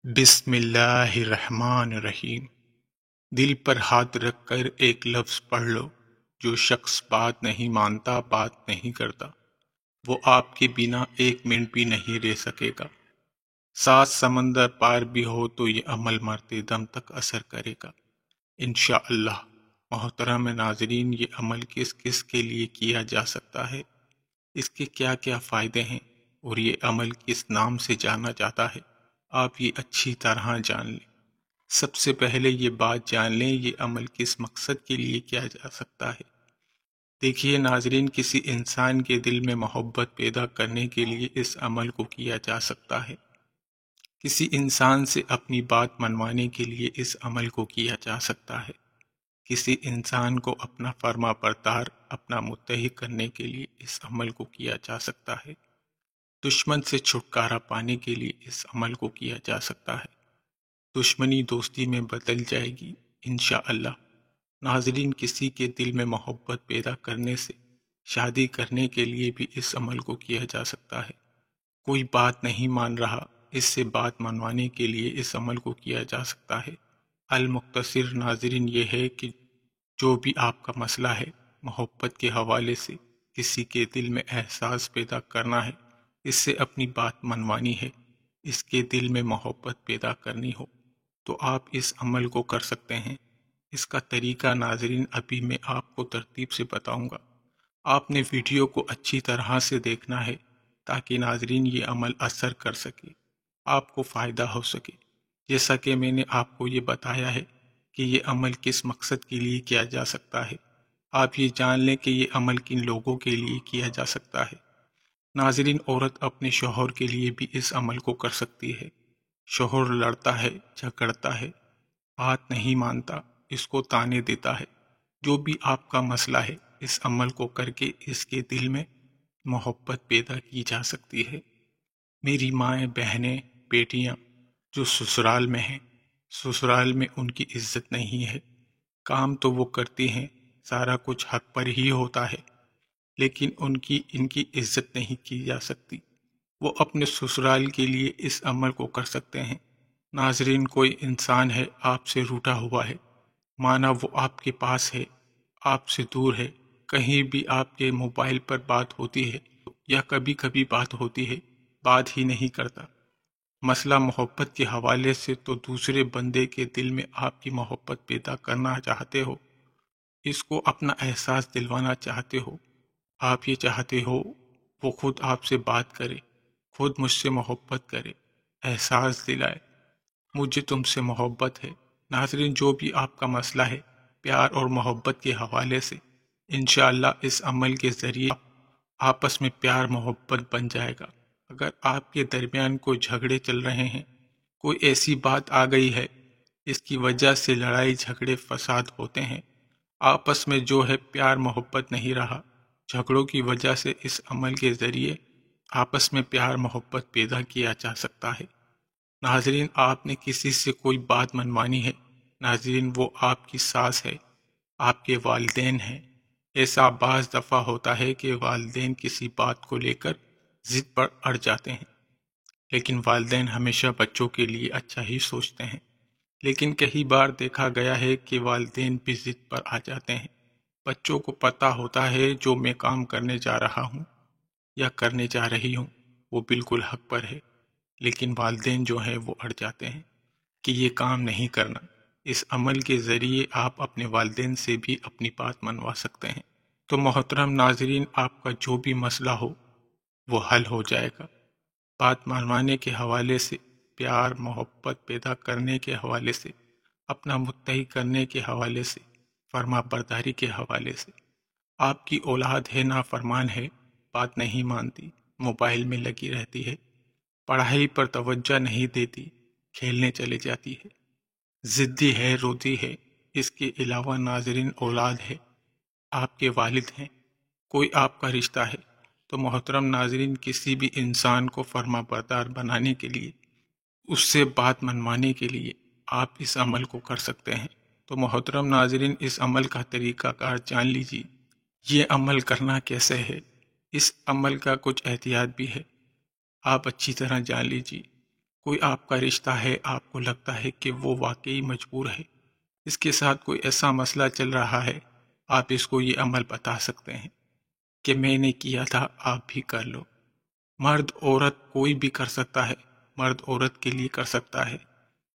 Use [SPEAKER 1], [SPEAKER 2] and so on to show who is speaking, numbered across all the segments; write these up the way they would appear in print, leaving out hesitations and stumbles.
[SPEAKER 1] بسم اللہ الرحمن الرحیم۔ دل پر ہاتھ رکھ کر ایک لفظ پڑھ لو۔ جو شخص بات نہیں مانتا، بات نہیں کرتا، وہ آپ کے بنا ایک منٹ بھی نہیں رہ سکے گا۔ 7 سمندر پار بھی ہو تو یہ عمل مرتے دم تک اثر کرے گا انشاءاللہ۔ محترم ناظرین، یہ عمل کس کس کے لیے کیا جا سکتا ہے، اس کے کیا کیا فائدے ہیں، اور یہ عمل کس نام سے جانا جاتا ہے، آپ یہ اچھی طرح جان لیں۔ سب سے پہلے یہ بات جان لیں، یہ عمل کس مقصد کے لیے کیا جا سکتا ہے۔ دیکھیے ناظرین، کسی انسان کے دل میں محبت پیدا کرنے کے لیے اس عمل کو کیا جا سکتا ہے۔ کسی انسان سے اپنی بات منوانے کے لیے اس عمل کو کیا جا سکتا ہے۔ کسی انسان کو اپنا فرما بردار، اپنا متحد کرنے کے لیے اس عمل کو کیا جا سکتا ہے۔ دشمن سے چھٹکارا پانے کے لیے اس عمل کو کیا جا سکتا ہے۔ دشمنی دوستی میں بدل جائے گی انشاءاللہ۔ ناظرین، کسی کے دل میں محبت پیدا کرنے سے شادی کرنے کے لیے بھی اس عمل کو کیا جا سکتا ہے۔ کوئی بات نہیں مان رہا، اس سے بات منوانے کے لیے اس عمل کو کیا جا سکتا ہے۔ المختصر ناظرین یہ ہے کہ جو بھی آپ کا مسئلہ ہے، محبت کے حوالے سے کسی کے دل میں احساس پیدا کرنا ہے، اس سے اپنی بات منوانی ہے، اس کے دل میں محبت پیدا کرنی ہو تو آپ اس عمل کو کر سکتے ہیں۔ اس کا طریقہ ناظرین ابھی میں آپ کو ترتیب سے بتاؤں گا۔ آپ نے ویڈیو کو اچھی طرح سے دیکھنا ہے تاکہ ناظرین یہ عمل اثر کر سکے، آپ کو فائدہ ہو سکے۔ جیسا کہ میں نے آپ کو یہ بتایا ہے کہ یہ عمل کس مقصد کے لیے کیا جا سکتا ہے، آپ یہ جان لیں کہ یہ عمل کن لوگوں کے لیے کیا جا سکتا ہے۔ ناظرین، عورت اپنے شوہر کے لیے بھی اس عمل کو کر سکتی ہے۔ شوہر لڑتا ہے، جھگڑتا ہے، بات نہیں مانتا، اس کو طعنے دیتا ہے، جو بھی آپ کا مسئلہ ہے، اس عمل کو کر کے اس کے دل میں محبت پیدا کی جا سکتی ہے۔ میری مائیں، بہنیں، بیٹیاں جو سسرال میں ہیں، سسرال میں ان کی عزت نہیں ہے۔ کام تو وہ کرتی ہیں، سارا کچھ حق پر ہی ہوتا ہے، لیکن ان کی عزت نہیں کی جا سکتی۔ وہ اپنے سسرال کے لیے اس عمل کو کر سکتے ہیں۔ ناظرین، کوئی انسان ہے آپ سے روٹھا ہوا ہے، مانا وہ آپ کے پاس ہے، آپ سے دور ہے، کہیں بھی آپ کے موبائل پر بات ہوتی ہے یا کبھی کبھی بات ہوتی ہے، بات ہی نہیں کرتا۔ مسئلہ محبت کے حوالے سے تو دوسرے بندے کے دل میں آپ کی محبت پیدا کرنا چاہتے ہو، اس کو اپنا احساس دلوانا چاہتے ہو، آپ یہ چاہتے ہو وہ خود آپ سے بات کرے، خود مجھ سے محبت کرے، احساس دلائے مجھے تم سے محبت ہے۔ ناظرین، جو بھی آپ کا مسئلہ ہے پیار اور محبت کے حوالے سے، انشاءاللہ اس عمل کے ذریعے آپس میں پیار محبت بن جائے گا۔ اگر آپ کے درمیان کوئی جھگڑے چل رہے ہیں، کوئی ایسی بات آ گئی ہے اس کی وجہ سے لڑائی جھگڑے فساد ہوتے ہیں، آپس میں جو ہے پیار محبت نہیں رہا، جھگڑوں کی وجہ سے اس عمل کے ذریعے آپس میں پیار محبت پیدا کیا جا سکتا ہے۔ ناظرین، آپ نے کسی سے کوئی بات منوانی ہے، ناظرین وہ آپ کی ساس ہے، آپ کے والدین ہیں۔ ایسا بعض دفعہ ہوتا ہے کہ والدین کسی بات کو لے کر ضد پر اڑ جاتے ہیں، لیکن والدین ہمیشہ بچوں کے لیے اچھا ہی سوچتے ہیں۔ لیکن کئی بار دیکھا گیا ہے کہ والدین بھی ضد پر آ جاتے ہیں۔ بچوں کو پتہ ہوتا ہے جو میں کام کرنے جا رہا ہوں یا کرنے جا رہی ہوں وہ بالکل حق پر ہے، لیکن والدین جو ہیں وہ اڑ جاتے ہیں کہ یہ کام نہیں کرنا۔ اس عمل کے ذریعے آپ اپنے والدین سے بھی اپنی بات منوا سکتے ہیں۔ تو محترم ناظرین، آپ کا جو بھی مسئلہ ہو وہ حل ہو جائے گا۔ بات منوانے کے حوالے سے، پیار محبت پیدا کرنے کے حوالے سے، اپنا متحد کرنے کے حوالے سے، فرما برداری کے حوالے سے۔ آپ کی اولاد ہے، نافرمان ہے، بات نہیں مانتی، موبائل میں لگی رہتی ہے، پڑھائی پر توجہ نہیں دیتی، کھیلنے چلے جاتی ہے، ضدی ہے، روتی ہے۔ اس کے علاوہ ناظرین اولاد ہے، آپ کے والد ہیں، کوئی آپ کا رشتہ ہے، تو محترم ناظرین کسی بھی انسان کو فرما بردار بنانے کے لیے، اس سے بات منوانے کے لیے آپ اس عمل کو کر سکتے ہیں۔ تو محترم ناظرین، اس عمل کا طریقہ کار جان لیجیے۔ یہ عمل کرنا کیسے ہے، اس عمل کا کچھ احتیاط بھی ہے، آپ اچھی طرح جان لیجیے۔ کوئی آپ کا رشتہ ہے، آپ کو لگتا ہے کہ وہ واقعی مجبور ہے، اس کے ساتھ کوئی ایسا مسئلہ چل رہا ہے، آپ اس کو یہ عمل بتا سکتے ہیں کہ میں نے کیا تھا، آپ بھی کر لو۔ مرد عورت کوئی بھی کر سکتا ہے، مرد عورت کے لیے کر سکتا ہے،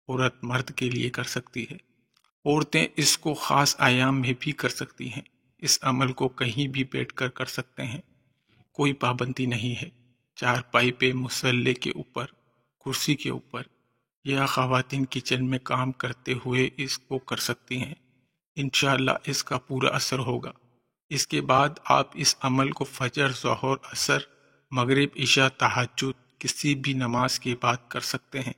[SPEAKER 1] عورت مرد کے لیے کر سکتی ہے۔ عورتیں اس کو خاص ایام میں بھی کر سکتی ہیں، اس عمل کو کہیں بھی بیٹھ کر کر سکتے ہیں، کوئی پابندی نہیں ہے۔ چارپائی پہ، مصلے کے اوپر، کرسی کے اوپر، یا خواتین کچن میں کام کرتے ہوئے اس کو کر سکتی ہیں۔ انشاءاللہ اس کا پورا اثر ہوگا۔ اس کے بعد آپ اس عمل کو فجر، ظہر، عصر، مغرب، عشاء، تہجد کسی بھی نماز کے بعد کر سکتے ہیں۔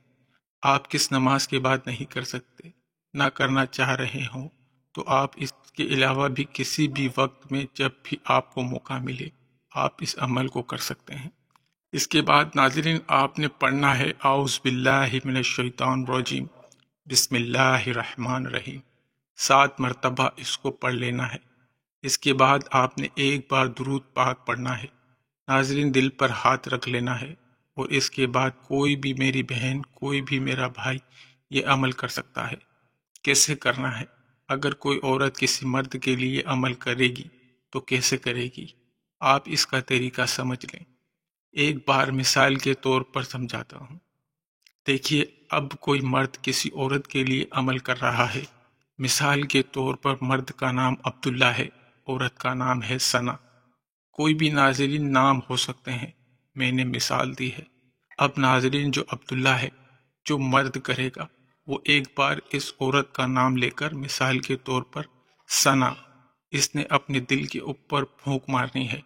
[SPEAKER 1] آپ کس نماز کے بعد نہیں کر سکتے، نہ کرنا چاہ رہے ہوں تو آپ اس کے علاوہ بھی کسی بھی وقت میں جب بھی آپ کو موقع ملے آپ اس عمل کو کر سکتے ہیں۔ اس کے بعد ناظرین آپ نے پڑھنا ہے اعوذ باللہ من الشیطان الرجیم، بسم اللہ الرحمن الرحیم، 7 مرتبہ اس کو پڑھ لینا ہے۔ اس کے بعد آپ نے ایک بار درود پاک پڑھنا ہے۔ ناظرین دل پر ہاتھ رکھ لینا ہے، اور اس کے بعد کوئی بھی میری بہن، کوئی بھی میرا بھائی یہ عمل کر سکتا ہے۔ کیسے کرنا ہے؟ اگر کوئی عورت کسی مرد کے لیے عمل کرے گی تو کیسے کرے گی؟ آپ اس کا طریقہ سمجھ لیں۔ ایک بار مثال کے طور پر سمجھاتا ہوں۔ دیکھیے، اب کوئی مرد کسی عورت کے لیے عمل کر رہا ہے۔ مثال کے طور پر مرد کا نام عبداللہ ہے، عورت کا نام ہے ثنا۔ کوئی بھی ناظرین نام ہو سکتے ہیں، میں نے مثال دی ہے۔ اب ناظرین جو عبداللہ ہے، جو مرد کرے گا، وہ ایک بار اس عورت کا نام لے کر مثال کے طور پر ثنا، اس نے اپنے دل کے اوپر پھونک مارنی ہے،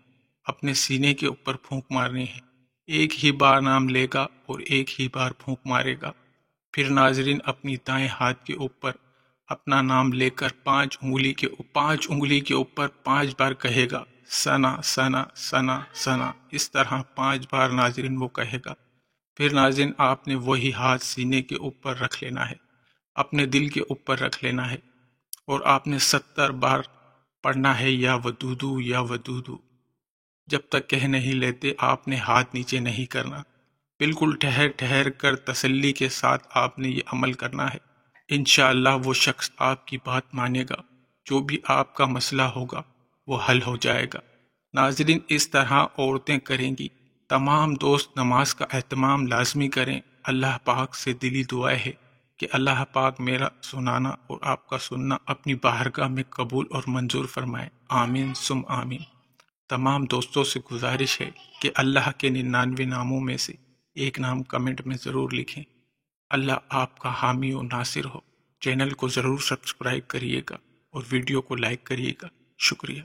[SPEAKER 1] اپنے سینے کے اوپر پھونک مارنی ہے۔ ایک ہی بار نام لے گا اور ایک ہی بار پھونک مارے گا۔ پھر ناظرین اپنی دائیں ہاتھ کے اوپر اپنا نام لے کر 5 انگلی کے اوپر 5 بار کہے گا، ثنا ثنا ثنا ثنا، اس طرح 5 بار ناظرین وہ کہے گا۔ پھر ناظرین آپ نے وہی ہاتھ سینے کے اوپر رکھ لینا ہے، اپنے دل کے اوپر رکھ لینا ہے، اور آپ نے 70 بار پڑھنا ہے یا ودودو یا ودودو۔ جب تک کہہ نہیں لیتے آپ نے ہاتھ نیچے نہیں کرنا، بالکل ٹھہر کر تسلی کے ساتھ آپ نے یہ عمل کرنا ہے۔ انشاءاللہ وہ شخص آپ کی بات مانے گا، جو بھی آپ کا مسئلہ ہوگا وہ حل ہو جائے گا۔ ناظرین اس طرح عورتیں کریں گی۔ تمام دوست نماز کا اہتمام لازمی کریں۔ اللہ پاک سے دلی دعا ہے کہ اللہ پاک میرا سنانا اور آپ کا سننا اپنی بارگاہ میں قبول اور منظور فرمائے، آمین ثم آمین۔ تمام دوستوں سے گزارش ہے کہ اللہ کے 99 ناموں میں سے ایک نام کمنٹ میں ضرور لکھیں۔ اللہ آپ کا حامی و ناصر ہو۔ چینل کو ضرور سبسکرائب کریے گا اور ویڈیو کو لائک کریے گا۔ شکریہ۔